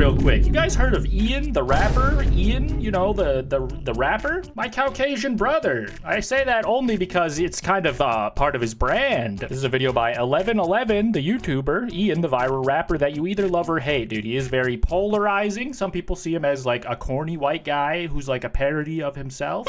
real quick. You guys heard of Ian, the rapper? Ian, you know, the rapper? My Caucasian brother. I say that only because it's kind of part of his brand. This is a video by 1111, the YouTuber. Ian, the viral rapper that you either love or hate, dude. He is very polarizing. Some people see him as like a corny white guy who's like a parody of himself.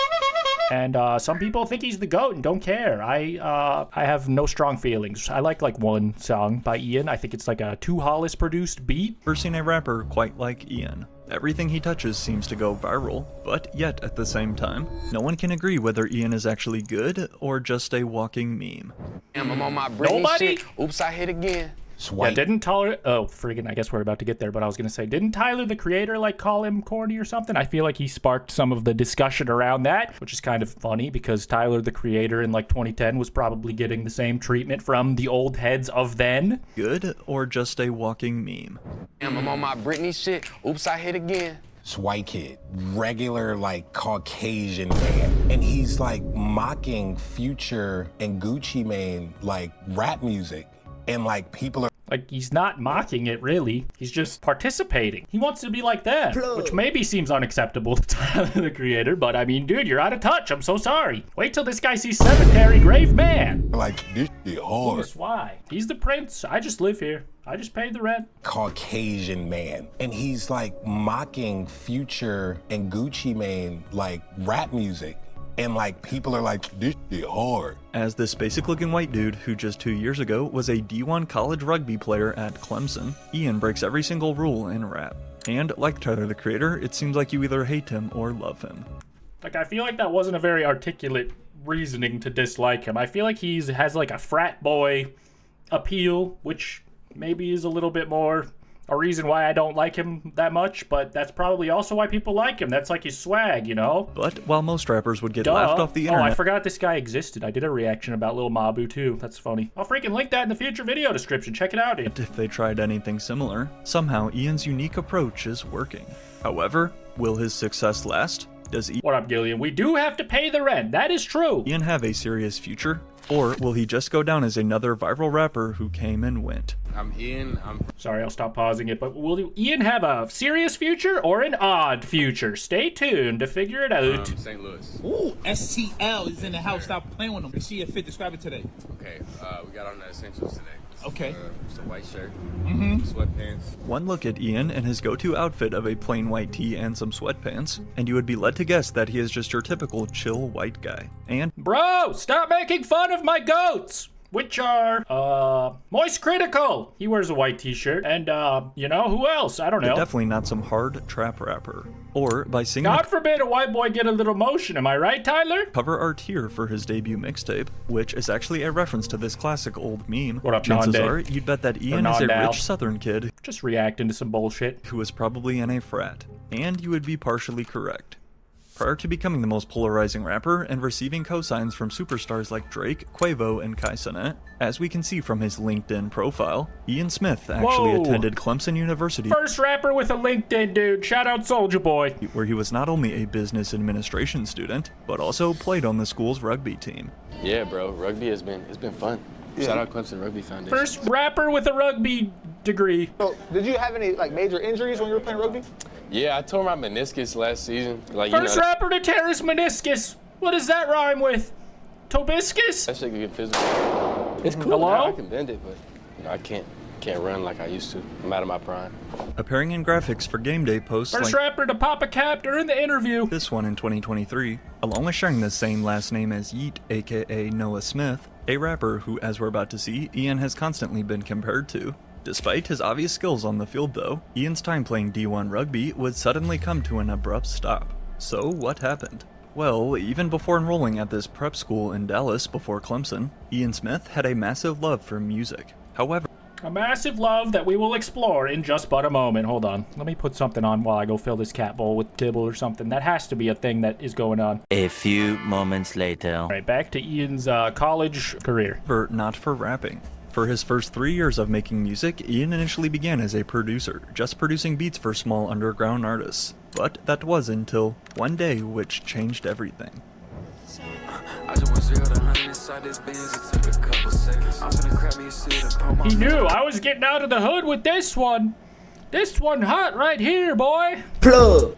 And some people think he's the GOAT and don't care. I have no strong feelings. I like one song by Ian. I think it's like a Two Hollis produced beat. Never seen a rapper quite like Ian. Everything he touches seems to go viral, but yet at the same time, no one can agree whether Ian is actually good or just a walking meme. I'm on my Britney shit. Oops, I hit again. Yeah, didn't Tyler, oh friggin', I guess we're about to get there, but I was gonna say, didn't Tyler the Creator like call him corny or something? I feel like he sparked some of the discussion around that, which is kind of funny because Tyler the Creator in like 2010 was probably getting the same treatment from the old heads of then. Good or just a walking meme? I'm on my Britney shit. Oops, I hit again. This white kid, regular like Caucasian man, and he's like mocking Future and Gucci Mane like rap music, and like people are like, he's not mocking it, really. He's just participating. He wants to be like them, which maybe seems unacceptable to Tyler, the Creator, but I mean, dude, you're out of touch. I'm so sorry. Wait till this guy sees Cemetery Grave Man. like, this shit hard. That's why. He's the prince. I just live here. I just paid the rent. Caucasian man, and he's like mocking Future and Gucci Mane like rap music. And like people are like, this shit hard. As this basic looking white dude who just 2 years ago was a D1 college rugby player at Clemson, Ian breaks every single rule in rap. And like Tyler the Creator, it seems like you either hate him or love him. Like, I feel like that wasn't a very articulate reasoning to dislike him. I feel like he has like a frat boy appeal, which maybe is a little bit more a reason why I don't like him that much, but that's probably also why people like him. That's like his swag, you know? But while most rappers would get laughed off the internet... Oh, I forgot this guy existed. I did a reaction about Lil Mabu too. That's funny. I'll freaking link that in the future video description. Check it out, dude. If they tried anything similar, somehow Ian's unique approach is working. However, will his success last? Does What up, Gillian? We do have to pay the rent. That is true. Ian have a serious future? Or will he just go down as another viral rapper who came and went? I'm Ian. Sorry, I'll stop pausing it, but will Ian have a serious future or an odd future? Stay tuned to figure it out. St. Louis. Ooh, STL is in the house. Stop playing with them. See if fit. Describe it today. Okay, we got on the essentials today. Okay. Just a white shirt, Mm-hmm. sweatpants. One look at Ian and his go-to outfit of a plain white tee and some sweatpants, and you would be led to guess that he is just your typical chill white guy. And Bro, stop making fun of my goats! Which are, Moist Critical. He wears a white t-shirt. And, you know, who else? I don't know. definitely not some hard trap rapper. Or by singing God forbid a white boy get a little motion. Am I right, Tyler? cover art here for his debut mixtape, which is actually a reference to this classic old meme. What up, Chances non-day? are, you'd bet that Ian is a non-dal. rich southern kid Just reacting to some bullshit. who was probably in a frat. And you would be partially correct. Prior to becoming the most polarizing rapper and receiving cosigns from superstars like Drake, Quavo, and Kai Cenat, as we can see from his LinkedIn profile, Ian Smith actually Whoa. attended Clemson University, First rapper with a LinkedIn, dude. Shout out Soulja Boy. where he was not only a business administration student, but also played on the school's rugby team. Yeah, bro. Rugby it's been fun. Shout out Clemson Rugby Foundation. First rapper with a rugby degree. So, did you have any like major injuries when you were playing rugby? Yeah, I tore my meniscus last season. Like First rapper to tear his meniscus. What does that rhyme with? Tobiscus? that shit can get physical. It's cool. Hello? Now. I can bend it, but you know, I can't run like I used to. I'm out of my prime. Appearing in graphics for game day posts First like rapper to pop a cap during the interview. this one in 2023, along with sharing the same last name as Yeet, aka Noah Smith, a rapper who, as we're about to see, Ian has constantly been compared to. Despite his obvious skills on the field though, Ian's time playing D1 rugby would suddenly come to an abrupt stop. So what happened? Well, even before enrolling at this prep school in Dallas before Clemson, Ian Smith had a massive love for music. However, A massive love that we will explore in just but a moment. Hold on. Let me put something on while I go fill this cat bowl with kibble or something. That has to be a thing that is going on. A few moments later. All right, back to Ian's college career. not for rapping. For his first 3 years of making music, Ian initially began as a producer, just producing beats for small underground artists. But that was until one day which changed everything. He knew I was getting out of the hood with this one. This one hot right here, boy. Plug.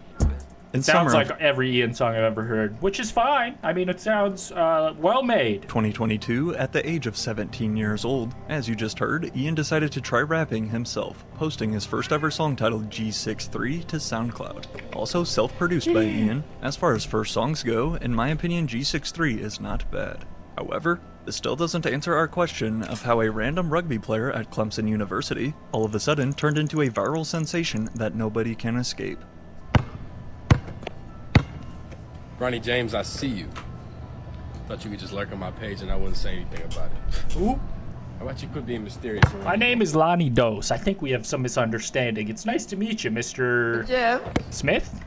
In Sounds summer like every Ian song I've ever heard, which is fine. I mean, it sounds well made. 2022, at the age of 17 years old, as you just heard, Ian decided to try rapping himself, posting his first ever song titled G63 to SoundCloud. Also self-produced by Ian. As far as first songs go, in my opinion, G63 is not bad. However, this still doesn't answer our question of how a random rugby player at Clemson University all of a sudden turned into a viral sensation that nobody can escape. Ronnie James, I see you. Thought you could just lurk on my page and I wouldn't say anything about it. Ooh. How about you quit being mysterious? My name is lonniedos. I think we have some misunderstanding. It's nice to meet you, Mr. Smith?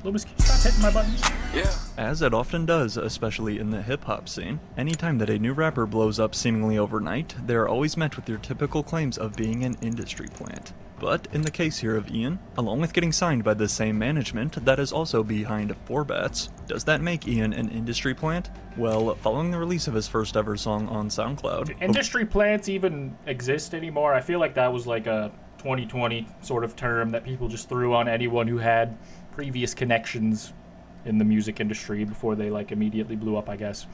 Loomis, can you stop hitting my buttons? Yeah. As it often does, especially in the hip-hop scene, anytime that a new rapper blows up seemingly overnight, they are always met with your typical claims of being an industry plant. But in the case here of Ian, along with getting signed by the same management that is also behind Forbats, does that make Ian an industry plant? Well, following the release of his first ever song on SoundCloud... Do industry plants even exist anymore? I feel like that was like a 2020 sort of term that people just threw on anyone who had previous connections in the music industry before they like immediately blew up, I guess.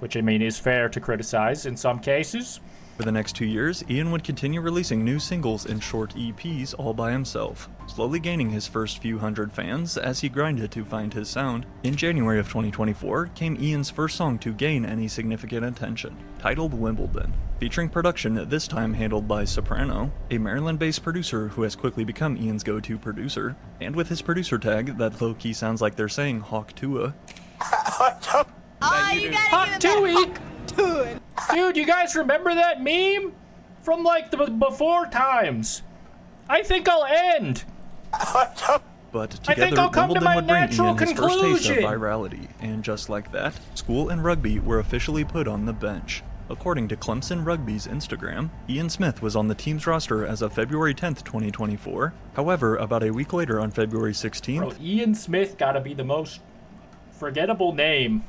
Which, I mean, is fair to criticize in some cases. For the next 2 years, Ian would continue releasing new singles and short EPs all by himself, slowly gaining his first few hundred fans as he grinded to find his sound. In January of 2024 came Ian's first song to gain any significant attention, titled Wimbledon, featuring production this time handled by Soprano, a Maryland-based producer who has quickly become Ian's go-to producer, and with his producer tag that low-key sounds like they're saying Hawk Tua. Oh, you gotta Hot get it Tui! Dude, you guys remember that meme? From like the before times. I think I'll end. But I think together, I'll come to Wimbledon my would bring natural Ian his first taste of conclusion. virality, and just like that, school and rugby were officially put on the bench. According to Clemson Rugby's Instagram, Ian Smith was on the team's roster as of February 10th, 2024. However, about a week later on February 16th... Bro, Ian Smith gotta be the most forgettable name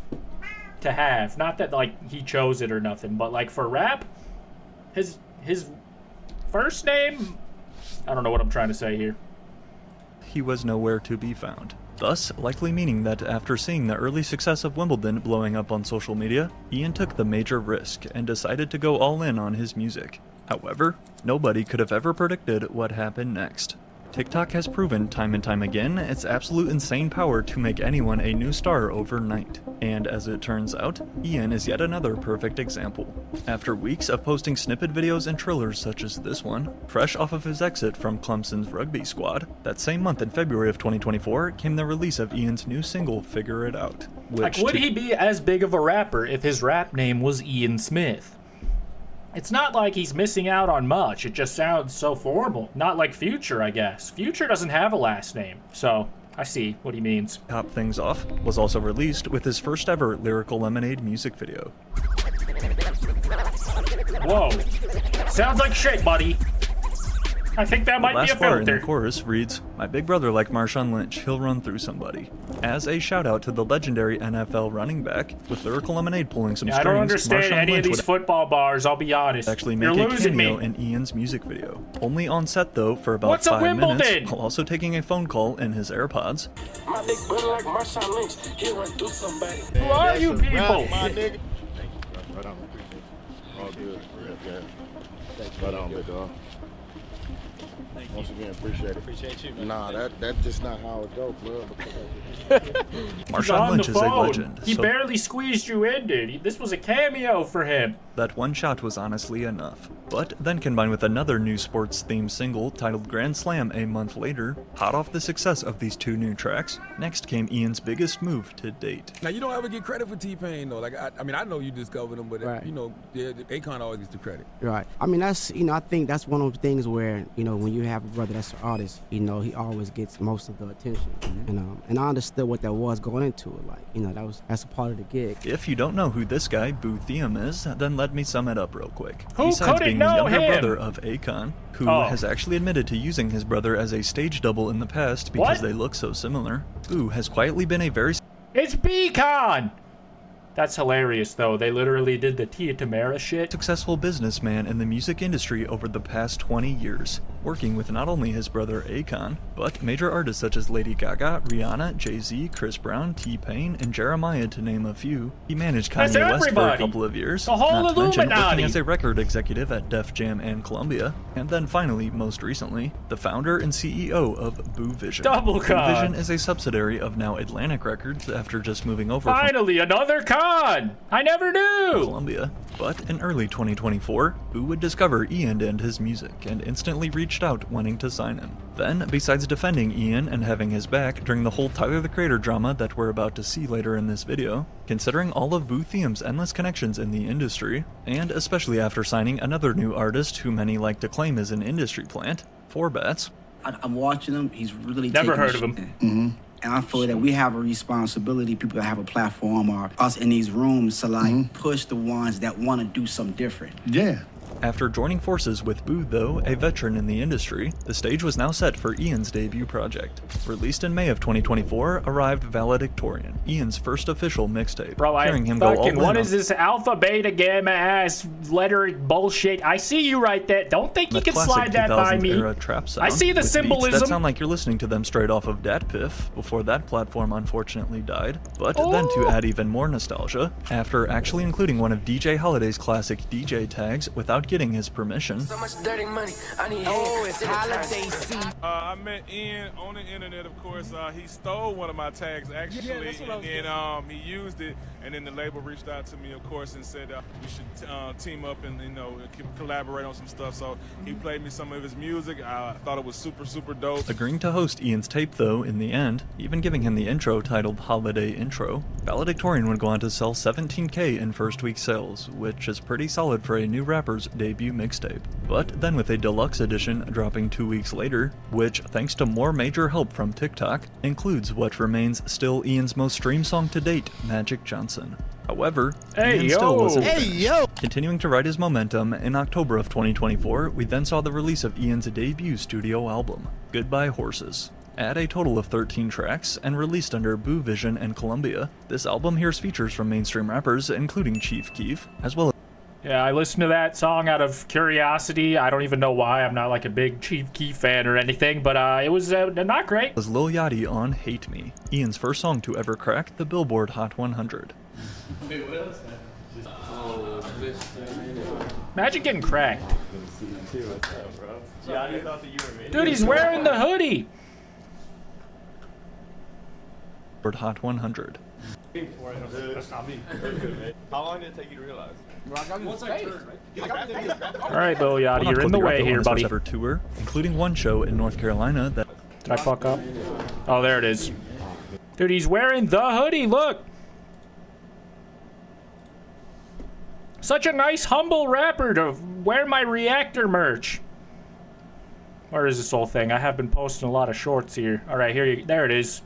to have. Not that like he chose it or nothing, but like for rap, his first name, I don't know what I'm trying to say here. he was nowhere to be found. Thus, likely meaning that after seeing the early success of Wimbledon blowing up on social media, Ian took the major risk and decided to go all in on his music. However, nobody could have ever predicted what happened next. TikTok has proven time and time again its absolute insane power to make anyone a new star overnight. And as it turns out, Ian is yet another perfect example. After weeks of posting snippet videos and trailers such as this one, fresh off of his exit from Clemson's rugby squad, that same month in February of 2024 came the release of Ian's new single, Figure It Out. Like, would he be as big of a rapper if his rap name was Ian Smith? It's not like he's missing out on much, it just sounds so formal. Not like Future, I guess. Future doesn't have a last name, so I see what he means. Top things off was also released with his first ever Lyrical Lemonade music video. Whoa. Sounds like shit, buddy. I think that might be a Last bar in the filter. chorus reads, "My big brother like Marshawn Lynch, he'll run through somebody." As a shout out to the legendary NFL running back, with Lyrical Lemonade pulling some I strings, don't understand Marshawn any of Lynch these would football bars, I'll be honest. actually You're make a losing cameo me. in Ian's music video. Only on set though for about What's a 5 minutes, Wimbledon? while also taking a phone call in his AirPods. My big brother like Marshawn Lynch, he'll run through somebody. Who are you people? Right on. All good. Real good. Right on, big dog. Once again, appreciate it. Appreciate you, man. Nah, that's just not how it goes, bro. He's Marshawn on Lynch the is a phone. legend, He so barely squeezed you in, dude. This was a cameo for him. that one shot was honestly enough. But then combined with another new sports-themed single titled Grand Slam a month later, hot off the success of these two new tracks, next came Ian's biggest move to date. Now, you don't ever get credit for T-Pain, though. Like, I mean, I know you discovered him, but, Right. you know, Akon always gets the credit. Right. I mean, that's, I think that's one of the things where, when you have a brother that's an artist, he always gets most of the attention. And I understood what that was going into it. Like, that's a part of the gig. If you don't know who this guy, Boo Thiam, is, then let me sum it up real quick. Who Besides couldn't being the know younger him? brother of Akon, who Oh. has actually admitted to using his brother as a stage double in the past because What? they look so similar, Boo has quietly been a very It's Beacon! That's hilarious, though. They literally did the Tia Tamara shit. successful businessman in the music industry over the past 20 years. working with not only his brother Akon, but major artists such as Lady Gaga, Rihanna, Jay-Z, Chris Brown, T-Pain, and Jeremiah, to name a few. He managed Kanye West for a couple of years, the whole not to mention working Illuminati. as a record executive at Def Jam and Columbia, and then finally, most recently, the founder and CEO of Boo Vision. Double Boo con. Vision is a subsidiary of now Atlantic Records after just moving over Finally, another con! I never from knew! Columbia. But in early 2024, Boo would discover Ian and his music and instantly reached out wanting to sign him. Then, besides defending Ian and having his back during the whole Tyler the Creator drama that we're about to see later in this video, considering all of Boo Thiem's endless connections in the industry, and especially after signing another new artist who many like to claim is an industry plant, 4Bats. I'm watching him. He's really Never taking heard of him. And I feel that we have a responsibility, people that have a platform, or us in these rooms, to like push the ones that want to do something different. Yeah. After joining forces with Boo, though, a veteran in the industry, the stage was now set for Ian's debut project. Released in May of 2024, arrived Valedictorian, Ian's first official mixtape. Bro, hearing him go all fucking, in what on is this alpha, beta, gamma ass letter bullshit? I see you right there. Don't think you the can classic slide that by 2000s me. era trap sound I see the with beats symbolism. that sound like you're listening to them straight off of Dat Piff before that platform unfortunately died. But then to add even more nostalgia, after actually including one of DJ Holiday's classic DJ tags without getting his permission. So much dirty money, I need it's holiday season. I met Ian on the internet, of course. He stole one of my tags, actually, and he used it. And then the label reached out to me, of course, and said we should team up and collaborate on some stuff. So he played me some of his music. I thought it was super, super dope. Agreeing to host Ian's tape, though, in the end, even giving him the intro titled Holiday Intro, Valedictorian would go on to sell 17K in first week sales, which is pretty solid for a new rapper's debut mixtape. But then with a deluxe edition dropping 2 weeks later, which, thanks to more major help from TikTok, includes what remains still Ian's most streamed song to date, Magic Johnson. However, Ian still wasn't finished. Continuing to ride his momentum, in October of 2024, we then saw the release of Ian's debut studio album, Goodbye Horses. At a total of 13 tracks, and released under Boo Vision and Columbia, this album hears features from mainstream rappers including Chief Keef, as well as Yeah, I listened to that song out of curiosity. I don't even know why. I'm not like a big Chief Keef fan or anything, but it was not great. was Lil Yachty on Hate Me, Ian's first song to ever crack the Billboard Hot 100. Wait, what else? Magic getting cracked. Yachty thought that you were me. Dude, he's wearing the hoodie. Billboard Hot 100. That's not me. How long did it take you to realize? Once I turned, right? All right, Lil Yachty, you're in the way here, buddy. Ever tour, including one show in North Carolina that. Did I fuck up? Oh, there it is. Dude, he's wearing the hoodie, look. Such a nice, humble rapper to wear my reactor merch. Where is this whole thing? I have been posting a lot of shorts here. All right, there it is.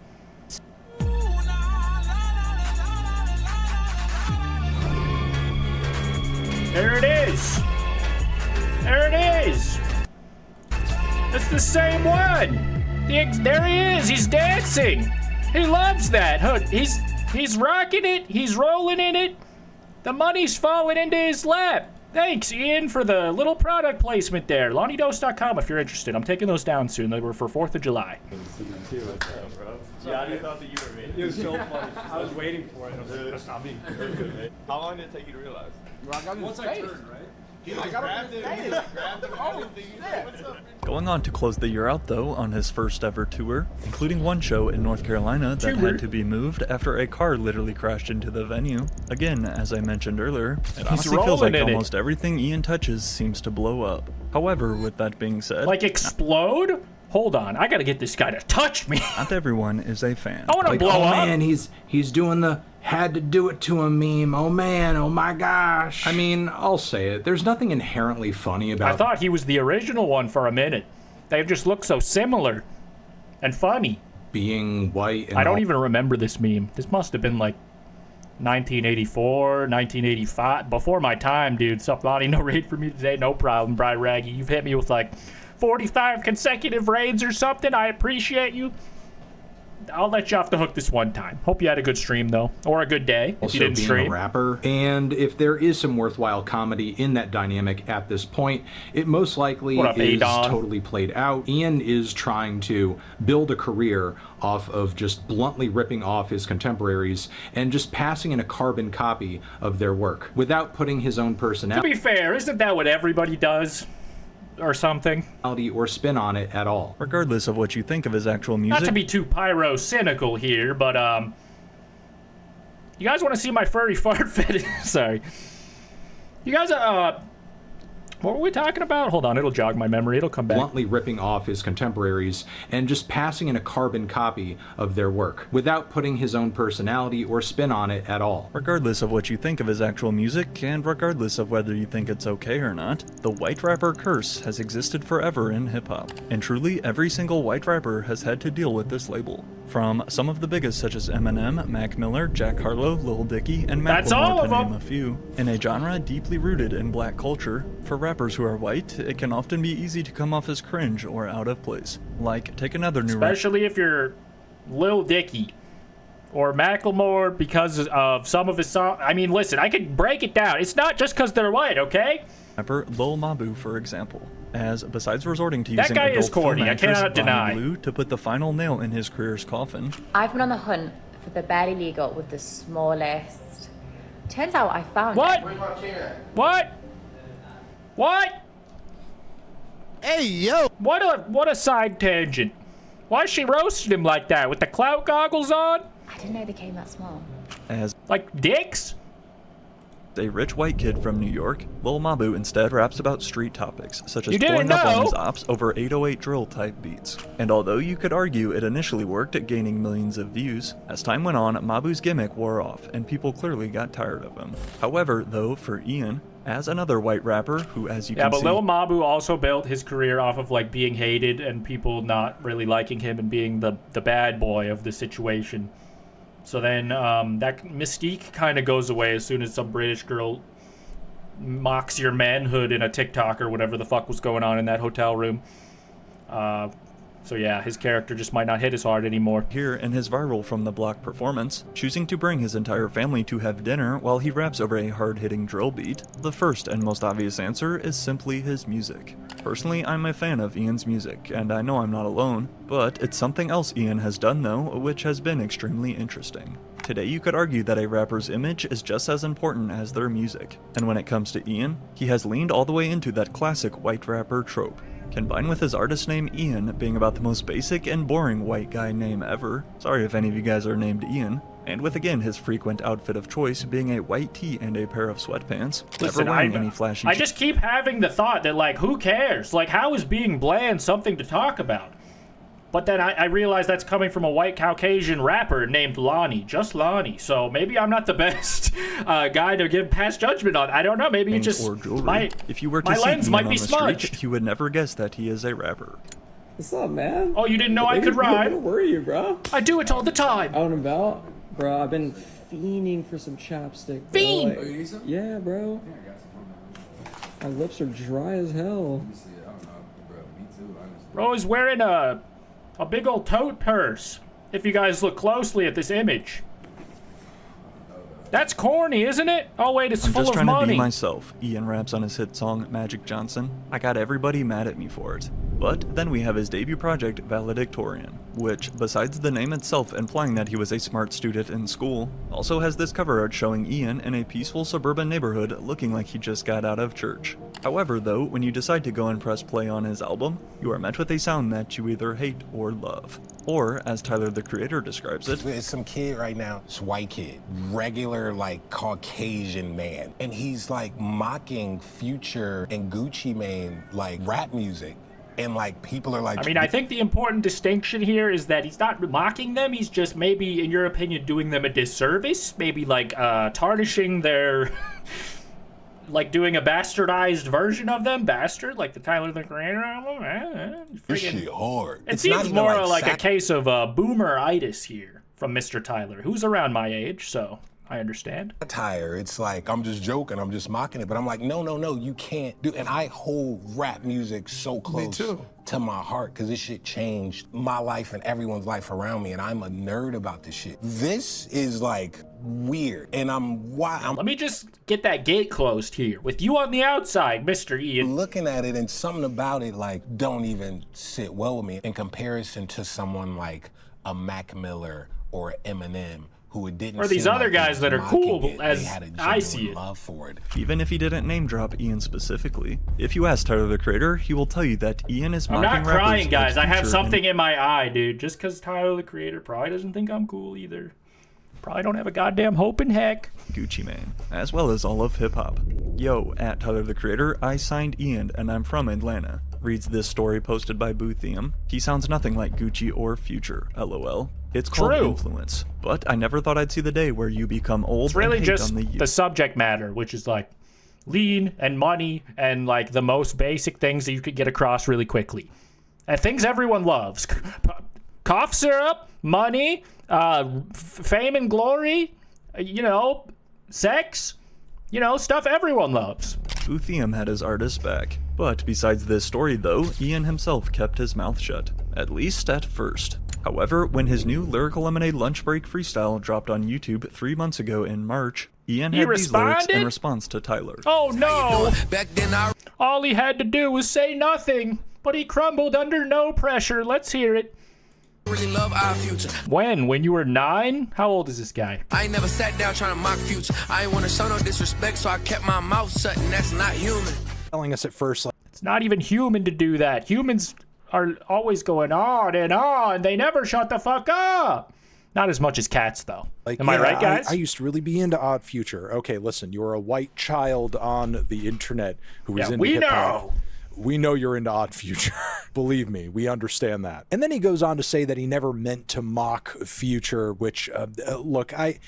There it is. There it is. It's the same one. There he is. He's dancing. He loves that hood. He's rocking it. He's rolling in it. The money's falling into his lap. Thanks, Ian, for the little product placement there. lonniedos.com if you're interested. I'm taking those down soon. They were for 4th of July. Yachty thought that you were me. It was so funny. I was waiting for it. That's not me. How long did it take you to realize? Once I turned, right? Going on to close the year out, though, on his first ever tour, including one show in North Carolina that had to be moved after a car literally crashed into the venue. Again, as I mentioned earlier, it honestly feels like almost everything Ian touches seems to blow up. However, with that being said... Like explode? Hold on, I gotta get this guy to touch me. Not everyone is a fan. I wanna blow up. Oh man, he's doing the had to do it to him meme. Oh man, oh my gosh. I mean, I'll say it. There's nothing inherently funny about I thought he was the original one for a minute. They just look so similar and funny. Being white and I don't even remember this meme. This must have been like 1984, 1985. Before my time, dude. So, Lonnie, no raid for me today. No problem, Bri Raggy. You've hit me with like 45 consecutive raids or something. I appreciate you. I'll let you off the hook this one time. Hope you had a good stream though, or a good day if Also you didn't being stream. a rapper, and if there is some worthwhile comedy in that dynamic at this point, it most likely What up, is Adon? totally played out. Ian is trying to build a career off of just bluntly ripping off his contemporaries and just passing in a carbon copy of their work without putting his own To personality be fair, isn't that what everybody does? Or something? or spin on it at all. Regardless of what you think of his actual music. Not to be too pyro cynical here, but you guys want to see my furry fart fetish? Sorry. You guys what were we talking about? Hold on, it'll jog my memory. It'll come back. Bluntly ripping off his contemporaries and just passing in a carbon copy of their work without putting his own personality or spin on it at all. Regardless of what you think of his actual music, and regardless of whether you think it's okay or not, the white rapper curse has existed forever in hip-hop. And truly, every single white rapper has had to deal with this label. From some of the biggest such as Eminem, Mac Miller, Jack Harlow, Lil Dicky, and That's all Macklemore of to name them. a few. In a genre deeply rooted in black culture, for rappers who are white, it can often be easy to come off as cringe or out of place. Like, take another new Especially if you're Lil Dicky or Macklemore because of some of his songs. I mean, listen, I could break it down. It's not just because they're white, okay? rapper Lil Mabu, for example, as besides resorting to That using guy adult is corny, film I actress cannot Bonnie deny. Blue to put the final nail in his career's coffin. I've been on the hunt for the barely legal with the smallest. Turns out I found What? it. What? What? Hey, yo! What a side tangent. Why is she roasting him like that with the clout goggles on? I didn't know they came that small. As like dicks? A rich white kid from New York, Lil Mabu instead raps about street topics, such as You didn't pulling up on know? his ops over 808 drill type beats. And although you could argue it initially worked at gaining millions of views, as time went on, Mabu's gimmick wore off, and people clearly got tired of him. However, though, for Ian, as another white rapper who, as you Yeah, can but see... Lil Mabu also built his career off of like being hated and people not really liking him and being the bad boy of the situation. So then that mystique kind of goes away as soon as some British girl mocks your manhood in a TikTok or whatever the fuck was going on in that hotel room. So yeah, his character just might not hit as hard anymore. Here in his viral From the Block performance, choosing to bring his entire family to have dinner while he raps over a hard-hitting drill beat, the first and most obvious answer is simply his music. Personally, I'm a fan of Ian's music, and I know I'm not alone, but it's something else Ian has done though, which has been extremely interesting. Today you could argue that a rapper's image is just as important as their music, and when it comes to Ian, he has leaned all the way into that classic white rapper trope. Combined with his artist name Ian being about the most basic and boring white guy name ever, sorry if any of you guys are named Ian, and with again his frequent outfit of choice being a white tee and a pair of sweatpants, Listen, never wearing any flashy I just keep having the thought that like, who cares? Like, how is being bland something to talk about? But then I realize that's coming from a white Caucasian rapper named Lonnie, just Lonnie. So maybe I'm not the best guy to give past judgment on. I don't know. Maybe it just or jewelry. my If you were to my see lens Ian might on be the street, smudged. you would never guess that he is a rapper. What's up, man? Oh, you didn't know I could rhyme? Where were you, bro? I do it all the time. Out and about? Bro, I've been fiending for some chapstick. Bro. Fiend? Like, oh, you need some? Yeah, bro. My lips are dry as hell. Bro is wearing a big old tote purse. If you guys look closely at this image. That's corny, isn't it? Oh wait, it's I'm full just of trying to money. be myself. Ian raps on his hit song Magic Johnson. I got everybody mad at me for it. But then we have his debut project Valedictorian, which, besides the name itself implying that he was a smart student in school, also has this cover art showing Ian in a peaceful suburban neighborhood looking like he just got out of church. However though, when you decide to go and press play on his album, you are met with a sound that you either hate or love. Or, as Tyler the Creator describes it, It's some kid right now, this white kid, regular like Caucasian man, and he's like mocking Future and Gucci Mane like rap music. And like people are like, I mean, I think the important distinction here is that he's not mocking them. He's just maybe, in your opinion, doing them a disservice. Maybe like tarnishing their, like doing a bastardized version of them. Bastard, like the Tyler the Creator album. This shit hard. It It's not seems even more like a sac- case of boomeritis here from Mr. Tyler, who's around my age, so I understand. Satire. It's like, I'm just joking, I'm just mocking it, but I'm like, no, you can't do. And I hold rap music so close to my heart because this shit changed my life and everyone's life around me, and I'm a nerd about this shit. This is like weird, and let me just get that gate closed here with you on the outside, Mr. Ian. Looking at it, and something about it like don't even sit well with me in comparison to someone like a Mac Miller or Eminem, who it didn't. Or these other guys that are cool, as I see it. Love for it. Even if he didn't name drop Ian specifically, if you ask Tyler the Creator, he will tell you that Ian is mocking rappers. I'm not crying, guys. Like I have Future something in my eye, dude. Just because Tyler the Creator probably doesn't think I'm cool either. Probably don't have a goddamn hope in heck. Gucci Mane, as well as all of hip-hop. Yo, at Tyler the Creator, I signed Ian and I'm from Atlanta. Reads this story posted by Boothium. He sounds nothing like Gucci or Future, lol. It's called influence, but I never thought I'd see the day where you become old. It's really and hate just on the the subject matter, which is like lean and money and like the most basic things that you could get across really quickly. And things everyone loves. Cough syrup, money, fame and glory, you know, sex, you know, stuff everyone loves. Boothium had his artist back. But besides this story though, Ian himself kept his mouth shut. At least at first. However, when his new Lyrical Lemonade lunch break freestyle dropped on YouTube 3 months ago in March, Ian had these lyrics in response to Tyler. Oh no! All he had to do was say nothing, but he crumbled under no pressure. Let's hear it. Really love our future. When you were 9? How old is this guy? I ain't never sat down trying to mock future. I ain't want to show no disrespect, so I kept my mouth shut, and that's not human. Telling us at first, like, it's not even human to do that. Humans are always going on and on. They never shut the fuck up. Not as much as cats, though. Like, Am I right, guys? I used to really be into Odd Future. Okay, listen, you're a white child on the internet who is into hip-hop. We know you're into Odd Future. Believe me, we understand that. And then he goes on to say that he never meant to mock Future, which, look, I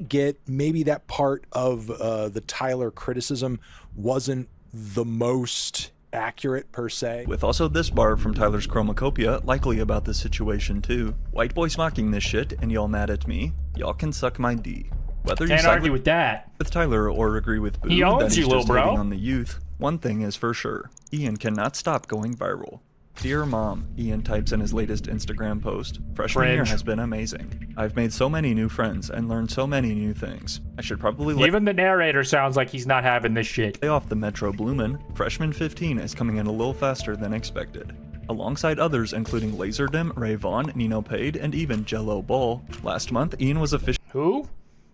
get maybe that part of the Tyler criticism wasn't the most accurate per se. With also this bar from Tyler's Chromacopia likely about the situation too. White boys mocking this shit and y'all mad at me, y'all can suck my D. Whether Can't you side argue with that. With Tyler or agree with Boo he owns that he's you, little just bro. hating on the youth, one thing is for sure. Ian cannot stop going viral. Dear Mom, Ian types in his latest Instagram post. Freshman year has been amazing. I've made so many new friends and learned so many new things. I should probably Even the narrator sounds like he's not having this shit. Lay off the Metro Bloomin'. Freshman 15 is coming in a little faster than expected. Alongside others including Laserdem, Ray Vaughn, Nino Pade, and even Jello Ball. Last month, Ian was officially— Who?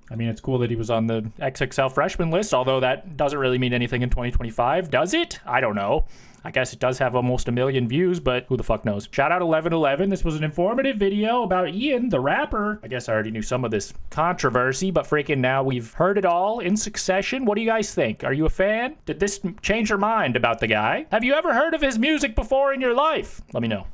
I mean, it's cool that he was on the XXL freshman list, although that doesn't really mean anything in 2025. Does it? I don't know. I guess it does have almost 1 million views, but who the fuck knows? Shout out 1111. This was an informative video about Ian, the rapper. I guess I already knew some of this controversy, but freaking now we've heard it all in succession. What do you guys think? Are you a fan? Did this change your mind about the guy? Have you ever heard of his music before in your life? Let me know.